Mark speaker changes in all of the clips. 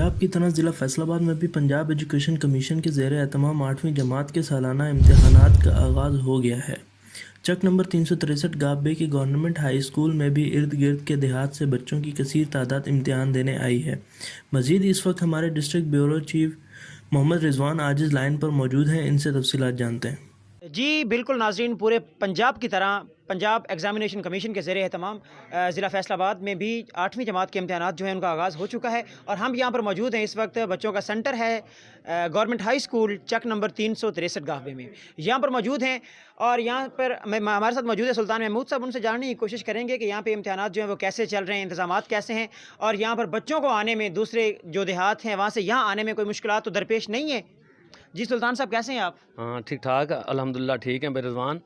Speaker 1: पंजाब की तरह ज़िला फैसलाबाद में भी पंजाब एजुकेशन कमीशन के ज़ेर एहतमाम 8वीं जमात के सालाना इम्तहानात का आगाज़ हो गया है। चक नंबर 363 गाबे की गवर्नमेंट हाई स्कूल में भी इर्द गिर्द के देहात से बच्चों की कसीर तादाद इम्तिहान देने आई है। मज़ीद इस वक्त हमारे district bureau chief Mohammad Rizwan Aziz line पर मौजूद हैं, इनसे तफसीलात जानते हैं।
Speaker 2: जी बिल्कुल नाज़रीन, पूरे पंजाब की तरह पंजाब एग्ज़ामिनेशन कमीशन के ज़ेर एहतमाम ज़िला फैसलाबाद में भी 8वीं जमात के इम्तहानात जो है उनका आगाज़ हो चुका है और हम यहाँ पर मौजूद हैं। इस वक्त बच्चों का सेंटर है गवर्नमेंट हाई स्कूल चक नंबर 363 गाहबे में, यहाँ पर मौजूद हैं और यहाँ पर हमारे साथ मौजूद है सुल्तान महमूद साहब। उनसे जानने की कोशिश करेंगे कि यहाँ पे इम्तहानात जो हैं वो कैसे चल रहे हैं, इंतज़ामात कैसे हैं और यहाँ पर बच्चों को आने में दूसरे जो देहात हैं वहाँ से यहाँ आने में कोई मुश्किलात तो दरपेश नहीं है। जी सुल्तान साहब, कैसे हैं आप?
Speaker 3: हाँ, ठीक ठाक अल्हम्दुलिल्लाह ठीक है रिजवान।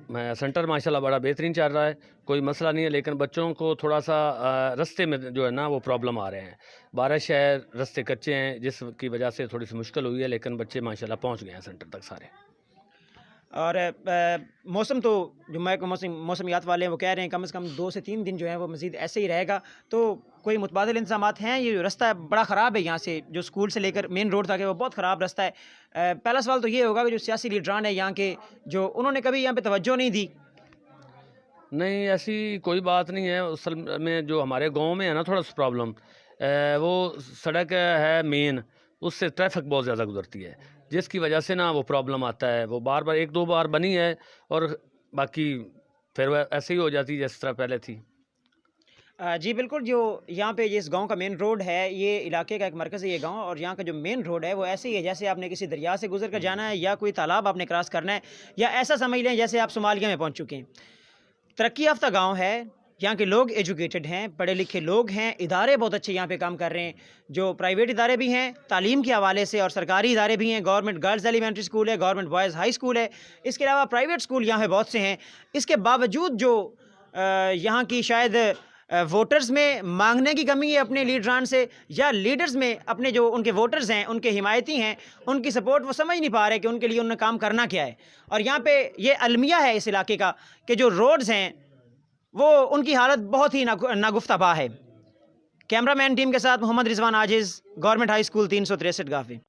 Speaker 3: मैं सेंटर माशाल्लाह बड़ा बेहतरीन चल रहा है, कोई मसला नहीं है, लेकिन बच्चों को थोड़ा सा रास्ते में जो है ना वो प्रॉब्लम आ रहे हैं। बारिश है, रास्ते कच्चे हैं, जिसकी वजह से थोड़ी सी मुश्किल हुई है, लेकिन बच्चे माशाल्लाह पहुंच गए हैं सेंटर तक सारे।
Speaker 2: और मौसम तो जो मौसमियात वाले हैं वो कह रहे हैं कम से कम 2 से 3 दिन जो है वो मज़ीद ऐसे ही रहेगा, तो कोई मुतबादिल इंतज़ामात हैं? ये जो रास्ता है बड़ा ख़राब है, यहाँ से जो स्कूल से लेकर मेन रोड तक है वो बहुत ख़राब रास्ता है। पहला सवाल तो ये होगा कि जो सियासी लीडरान है यहाँ के, जो उन्होंने कभी यहाँ पे तवज्जो नहीं दी?
Speaker 3: नहीं, ऐसी कोई बात नहीं है। असल में जो हमारे गाँव में है ना थोड़ा सा प्रॉब्लम, वो सड़क है मेन, उससे ट्रैफिक बहुत ज़्यादा गुजरती है, जिसकी वजह से ना वो प्रॉब्लम आता है। वो बार बार 1-2 बार बनी है और बाकी फिर वह ऐसे ही हो जाती है जिस तरह पहले थी।
Speaker 2: जी बिल्कुल, जो यहाँ पे जिस गांव का मेन रोड है, ये इलाके का एक मरकज़ है ये गांव, और यहाँ का जो मेन रोड है वो ऐसे ही है जैसे आपने किसी दरिया से गुजर कर जाना है या कोई तालाब आपने क्रॉस करना है, या ऐसा समझ लें जैसे आप सोमालिया में पहुँच चुके हैं। तरक्की याफ्ता गाँव है, यहाँ के लोग एजुकेटेड हैं, पढ़े लिखे लोग हैं, इदारे बहुत अच्छे यहाँ पे काम कर रहे हैं, जो प्राइवेट इदारे भी हैं तालीम के हवाले से और सरकारी इदारे भी हैं। गवर्नमेंट गर्ल्स एलिमेंट्री स्कूल है, गवर्नमेंट बॉयज़ हाई स्कूल है, इसके अलावा प्राइवेट स्कूल यहाँ पे बहुत से हैं। इसके बावजूद जो यहाँ की शायद वोटर्स में मांगने की कमी है अपने लीडरान से, या लीडर्स में अपने जो उनके वोटर्स हैं, उनके हिमायती हैं, उनकी सपोर्ट वो समझ नहीं पा रहे कि उनके लिए उन्हें काम करना क्या है। और यहाँ पे ये अलमिया है इस इलाके का कि जो रोड्स हैं वो उनकी हालत बहुत ही नागुफ्ताबा है। कैमरामैन टीम के साथ मोहम्मद रिजवान आजिज़, गवर्नमेंट हाई स्कूल 363 गाफे।